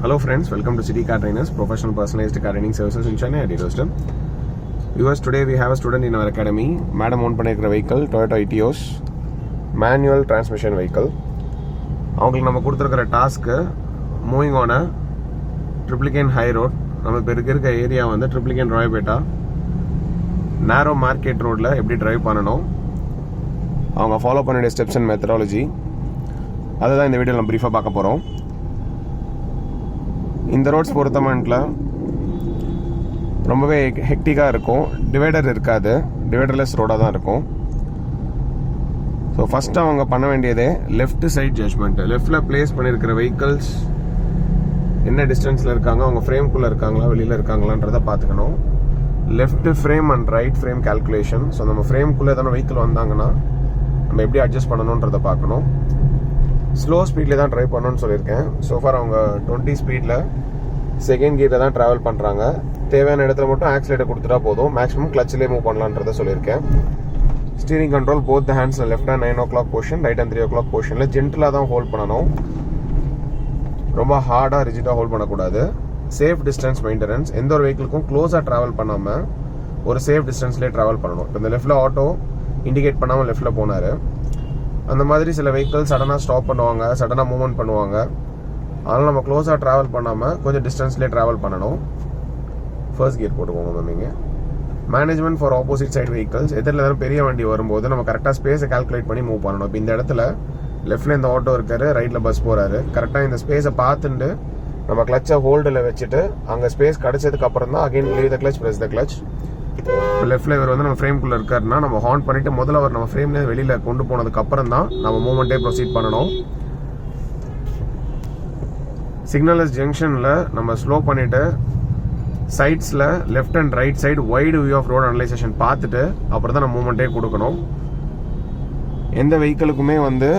Hello friends, welcome to City Car Trainers, professional personalized car training services in Chennai. Viewers, today we have a student in our academy. Madam own பண்ணிருக்கிற vehicle Toyota Etios manual transmission vehicle. அவங்களுக்கு நம்ம கொடுத்திருக்கிற task moving on Triplicane high road. நம்ம இப்ப இருக்க area வந்து Triplicane ராயபேட்டா narrow market roadல எப்படி drive பண்ணணும், அவங்க ஃபாலோ பண்ண வேண்டிய ஸ்டெப்ஸ் அண்ட் மெத்தடாலஜி, அதுதான் இந்த வீடியோல நம்ம பிரீஃபா பார்க்க போறோம். இந்த ரோட்ஸ் பொறுத்தமட்டில் ரொம்பவே ஹெக்டிக்காக இருக்கும். டிவைடர் இருக்காது, டிவைடர்லெஸ் ரோடாக தான் இருக்கும். ஸோ ஃபஸ்ட்டு அவங்க பண்ண வேண்டியதே லெஃப்ட் சைட் ஜட்ஜ்மெண்ட். லெஃப்டில் பிளேஸ் பண்ணியிருக்கிற வெஹிக்கிள்ஸ் என்ன டிஸ்டன்ஸில் இருக்காங்க, அவங்க ஃப்ரேம்குள்ளே இருக்காங்களா வெளியில் இருக்காங்களான்றதை பார்த்துக்கணும். Left frame and right frame calculation. So நம்ம ஃப்ரேம்குள்ளே எதனா வெஹிக்கிள் வந்தாங்கன்னா நம்ம எப்படி அட்ஜஸ்ட் பண்ணணுன்றதை பார்க்கணும். ஸ்லோ ஸ்பீடில் தான் ட்ரைவ் பண்ணணும்னு சொல்லியிருக்கேன். ஸோஃபார் அவங்க 20 ஸ்பீடில் செகண்ட் கியரில் தான் ட்ராவல் பண்ணுறாங்க. தேவையான இடத்துல மட்டும் ஆக்சிலேட்டர் கொடுத்துட்டா போதும். மேக்ஸிமம் கிளச்சிலே மூவ் பண்ணலான்றதை சொல்லியிருக்கேன். ஸ்டீரிங் கண்ட்ரோல் போத் த ஹேண்ட்ஸில் left hand 9 o'clock portion, right hand 3 o'clock போர்ஷனில் ஜென்டலாக தான் ஹோல்ட் பண்ணணும். ரொம்ப ஹார்டாக ரிஜிடாக ஹோல்ட் பண்ணக்கூடாது. Safe distance maintenance. எந்த ஒரு வெஹிக்கிளுக்கும் க்ளோஸாக ட்ராவல் பண்ணாமல் ஒரு சேஃப் டிஸ்டன்ஸ்லேயே ட்ராவல் பண்ணணும். இப்போ இந்த லெஃப்ட்டில் ஆட்டோ இண்டிகேட் பண்ணாமல் லெஃப்ட்டில் போனார். அந்த மாதிரி சில வெஹிக்கிள் சடனாக ஸ்டாப் பண்ணுவாங்க, சடனாக மூவ்மெண்ட் பண்ணுவாங்க. அதனால் நம்ம க்ளோஸாக ட்ராவல் பண்ணாமல் கொஞ்சம் டிஸ்டன்ஸ்லேயே ட்ராவல் பண்ணணும். ஃபர்ஸ்ட் கியர் போட்டுக்கோங்க மேம். நீங்கள் management for opposite side vehicles. எதிரில் எதாவது பெரிய வண்டி வரும்போது நம்ம கரெக்டாக ஸ்பேஸை கால்குலேட் பண்ணி மூவ் பண்ணணும். இப்போ இந்த இடத்துல லெஃப்ட்டில் இந்த ஆட்டோ இருக்காரு, ரைட்டில் பஸ் போகிறாரு. கரெக்டாக இந்த ஸ்பேஸை பார்த்துட்டு நம்ம கிளச்சை ஹோல்டில் வச்சுட்டு அங்கே ஸ்பேஸ் கிடச்சதுக்கு அப்புறம் தான் again leave the clutch, press the clutch. இப்போ லெஃப்ட்ல இவர் வந்து நம்ம ஃப்ரேம்குள்ளே இருக்காருன்னா நம்ம ஹார்ன் பண்ணிட்டு முதல்ல அவர் நம்ம ஃப்ரேம்லேயே வெளியில் கொண்டு போனதுக்கு அப்புறம் தான் நம்ம மூவ்மெண்ட்டே ப்ரொசீட் பண்ணணும். சிக்னலஸ் ஜங்ஷனில் நம்ம ஸ்லோ பண்ணிட்டு சைட்ஸில் left and right side wide view of road analysation பார்த்துட்டு அப்புறம் தான் நம்ம மூவ்மெண்ட்டே கொடுக்கணும். எந்த வெஹிக்கிளுக்குமே வந்து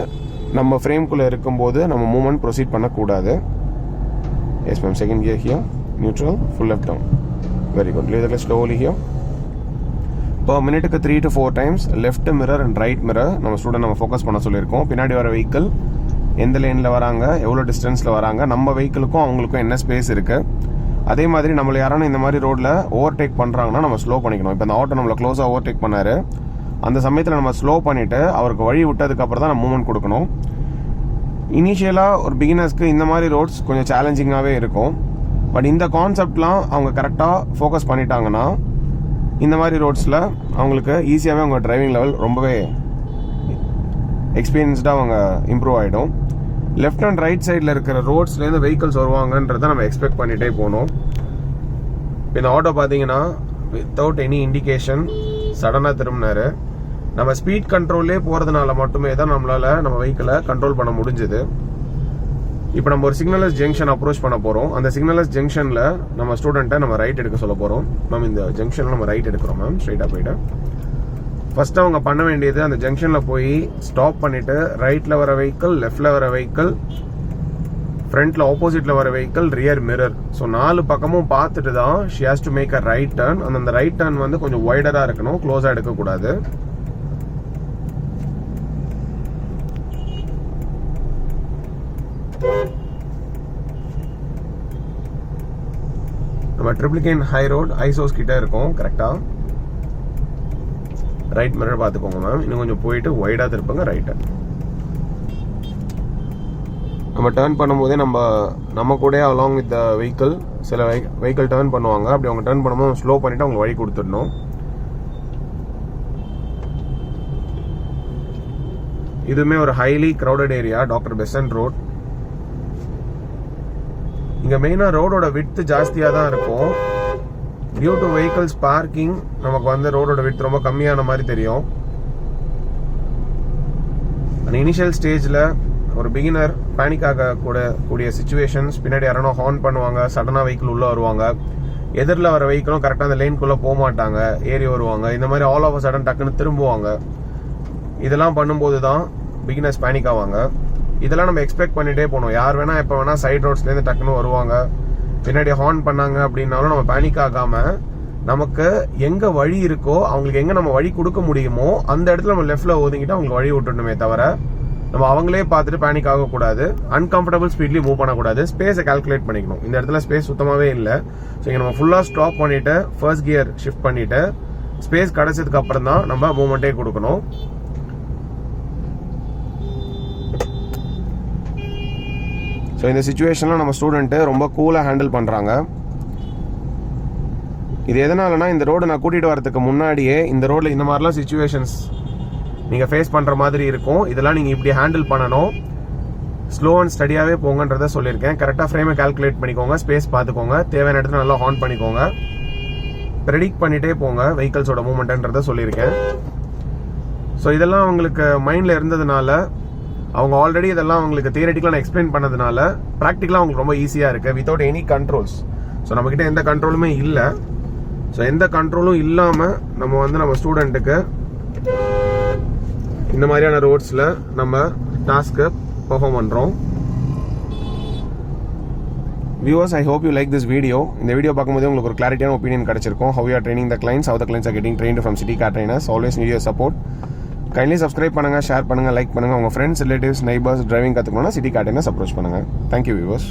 நம்ம ஃப்ரேம்குள்ளே இருக்கும்போது நம்ம மூவ்மெண்ட் ப்ரொசீட் பண்ணக்கூடாது. Yes ma'am, second gear here, neutral, full left down. Very good. Leave the clutch slowly here. இப்போ மினிட்டுக்கு 3 to 4 times left mirror and right mirror நம்ம ஸ்டூடெண்ட் நம்ம ஃபோக்கஸ் பண்ண சொல்லியிருக்கோம். பின்னாடி வர வெஹிக்கிள் எந்த லேனில் வராங்க, எவ்வளோ டிஸ்டன்ஸில் வராங்க, நம்ம வெஹிக்கிளுக்கும் அவங்களுக்கும் என்ன ஸ்பேஸ் இருக்குது. அதே மாதிரி நம்மளை யாரான இந்த மாதிரி ரோட்டில் ஓவர்டேக் பண்ணுறாங்கன்னா நம்ம ஸ்லோ பண்ணிக்கணும். இப்போ அந்த ஆட்டோ நம்மளை க்ளோஸாக ஓவர்டேக் பண்ணார், அந்த சமயத்தில் நம்ம ஸ்லோ பண்ணிவிட்டு அவருக்கு வழி விட்டதுக்கப்புறம் தான் நம்ம மூவ்மெண்ட் கொடுக்கணும். இனிஷியலாக ஒரு பிகினர்ஸ்க்கு இந்த மாதிரி ரோட்ஸ் கொஞ்சம் சேலஞ்சிங்காகவே இருக்கும். பட் இந்த கான்செப்ட்லாம் அவங்க கரெக்டாக ஃபோக்கஸ் பண்ணிட்டாங்கன்னா இந்த மாதிரி ரோட்ஸில் அவங்களுக்கு ஈஸியாகவே அவங்க டிரைவிங் லெவல் ரொம்பவே எக்ஸ்பீரியன்ஸ்டாக அவங்க இம்ப்ரூவ் ஆகிடும். லெஃப்ட் அண்ட் ரைட் சைடில் இருக்கிற ரோட்ஸ்லேருந்து வெஹிக்கிள்ஸ் வருவாங்கன்றதை நம்ம எக்ஸ்பெக்ட் பண்ணிகிட்டே போகணும். இந்த ஆட்டோ பார்த்தீங்கன்னா வித்தவுட் எனி இண்டிகேஷன் சடனாக திரும்பினார். நம்ம ஸ்பீட் கண்ட்ரோல்லே போகிறதுனால மட்டுமே தான் நம்மளால் நம்ம வெஹிக்கிளை கண்ட்ரோல் பண்ண முடிஞ்சுது. இப்போ நம்ம ஒரு சிக்னலஸ் ஜங்ஷன் அப்ரோச் பண்ண போகிறோம். அந்த சிக்னலஸ் ஜங்ஷனில் நம்ம ஸ்டூடெண்ட்டை நம்ம ரைட் எடுக்க சொல்ல போகிறோம். மேம் இந்த ஜங்ஷனில் நம்ம ரைட் எடுக்கிறோம் மேம், ஸ்ட்ரைட்டாக போயிட்டு. ஃபர்ஸ்ட் அவங்க பண்ண வேண்டியது அந்த ஜங்ஷனில் போய் ஸ்டாப் பண்ணிவிட்டு ரைட்டில் வர வெஹிக்கிள், லெஃப்டில் வர வெஹிக்கிள், ஃப்ரண்ட்டில் ஆப்போசிட்டில் வர வெஹிக்கிள், ரியர் மிரர். ஸோ 4 பக்கமும் பார்த்துட்டு தான் she has to make a right turn. அந்த ரைட் டர்ன் வந்து கொஞ்சம் வைடராக இருக்கணும், க்ளோஸாக எடுக்கக்கூடாது. நம்ம ட்ரிப்ளிகேன் ஹை ரோட் ஐசோஸ் கிட்ட இருக்கோம். கரெக்டாக ரைட் மிரர் பார்த்துக்கோங்க மேம். இன்னும் கொஞ்சம் போயிட்டு வைடாக திருப்பங்க ரைட்டை. நம்ம டர்ன் பண்ணும்போதே நம்ம கூட அலாங் வித் த வெஹிக்கிள் சில வெஹிக்கிள் டர்ன் பண்ணுவாங்க. அப்படி அவங்க டர்ன் பண்ணும்போது ஸ்லோ பண்ணிட்டு அவங்க வழி கொடுத்துடணும். இதுவுமே ஒரு highly crowded area, doctor Besant road. இங்கே மெயினாக ரோடோட விட்த் ஜாஸ்தியாக தான் இருக்கும். டியூ டு வெஹிக்கிள்ஸ் பார்க்கிங் நமக்கு வந்து ரோடோட விட்த் ரொம்ப கம்மியான மாதிரி தெரியும். அந்த இனிஷியல் ஸ்டேஜில் ஒரு பிகினர் பேனிக் ஆகக்கூடிய சுச்சுவேஷன்ஸ், பின்னாடி யாரானோ ஹார்ன் பண்ணுவாங்க, சடனாக வெஹிக்கிள் உள்ளே வருவாங்க, எதிரில் வர வெஹிக்கிளும் கரெக்டாக அந்த லேனுக்குள்ளே போக மாட்டாங்க, ஏறி வருவாங்க, இந்த மாதிரி ஆல் ஆஃப் சடன் டக்குன்னு திரும்புவாங்க. இதெல்லாம் பண்ணும்போது தான் பிகினர்ஸ் பேனிக் ஆவாங்க. இதெல்லாம் நம்ம எக்ஸ்பெக்ட் பண்ணிட்டே போகணும். யார் வேணா எப்போ வேணா சைட் ரோட்ஸ்லேருந்து டக்குன்னு வருவாங்க, பின்னாடி ஹார்ன் பண்ணாங்க அப்படின்னாலும் நம்ம பேனிக் ஆகாமல் நமக்கு எங்கே வழி இருக்கோ அவங்களுக்கு எங்கே நம்ம வழி கொடுக்க முடியுமோ அந்த இடத்துல நம்ம லெஃப்டில் ஒதுங்கிட்டு அவங்களுக்கு வழி விட்டுணுமே தவிர நம்ம அவங்களே பார்த்துட்டு பேனிக் ஆகக்கூடாது, அன்கம்ஃபர்டபுள் ஸ்பீட்லேயும் மூவ் பண்ணக்கூடாது, ஸ்பேஸை கால்குலேட் பண்ணிக்கணும். இந்த இடத்துல ஸ்பேஸ் சுத்தமாகவே இல்லை. ஸோ இங்கே நம்ம ஃபுல்லாக ஸ்டாப் பண்ணிவிட்டு ஃபர்ஸ்ட் கியர் ஷிஃப்ட் பண்ணிவிட்டு ஸ்பேஸ் கிடச்சதுக்கு அப்புறம் தான் நம்ம மூவ்மெண்ட்டே கொடுக்கணும். ஸோ இந்த சுச்சுவேஷனில் நம்ம ஸ்டூடெண்ட்டு ரொம்ப கூலாக ஹேண்டில் பண்ணுறாங்க. இது எதனாலனா, இந்த ரோடு நான் கூட்டிகிட்டு வரதுக்கு முன்னாடியே இந்த ரோடில் இந்த மாதிரிலாம் சுச்சுவேஷன்ஸ் நீங்கள் ஃபேஸ் பண்ணுற மாதிரி இருக்கும். இதெல்லாம் நீங்கள் இப்படி ஹேண்டில் பண்ணணும், ஸ்லோ அண்ட் ஸ்டடியாகவே போங்கன்றதை சொல்லியிருக்கேன். கரெக்டாக ஃப்ரேமை கால்குலேட் பண்ணிக்கோங்க, ஸ்பேஸ் பார்த்துக்கோங்க, தேவையான இடத்துல நல்லா ஹார்ன் பண்ணிக்கோங்க, ப்ரெடிக்ட் பண்ணிகிட்டே போங்க வெஹிக்கல்ஸோட மூவ்மெண்ட்டுன்றதை சொல்லியிருக்கேன். ஸோ இதெல்லாம் அவங்களுக்கு மைண்டில் இருந்ததுனால, அவங்க ஆல்ரெடி இதெல்லாம் அவங்களுக்கு தியரட்டிக்கலாக நான் எக்ஸ்பிளைன் பண்ணதுனால ப்ராக்டிக்கலாக அவங்களுக்கு ரொம்ப ஈஸியாக இருக்குது, வித்தவுட் எனி கண்ட்ரோல்ஸ். ஸோ நம்மக்கிட்ட எந்த கண்ட்ரோலுமே இல்லை. ஸோ எந்த கண்ட்ரோலும் இல்லாமல் நம்ம ஸ்டூடெண்ட்டுக்கு இந்த மாதிரியான ரோட்ஸில் நம்ம டாஸ்க்கு பெர்ஃபார்ம் பண்ணுறோம். Viewers, I hope you like this video. இந்த வீடியோ பார்க்கும்போது உங்களுக்கு ஒரு கிளாரிட்டியான ஒப்பீனியன் கிடைச்சிருக்கும். How you are training the clients, how the clients are getting trained from city car trainers. Always need your support. Kindly subscribe பண்ணுங்கள், share பண்ணுங்கள், like பண்ணுங்கள். உங்கள் ஃப்ரெண்ட்ஸ், ரிலேட்டிவ்ஸ், நெய்பர்ஸ் டிரைவிங் கற்றுக்கணும்னா சிட்டி கார் ட்ரைனர்ஸ் அப்ரோச் பண்ணுங்கள். Thank you viewers.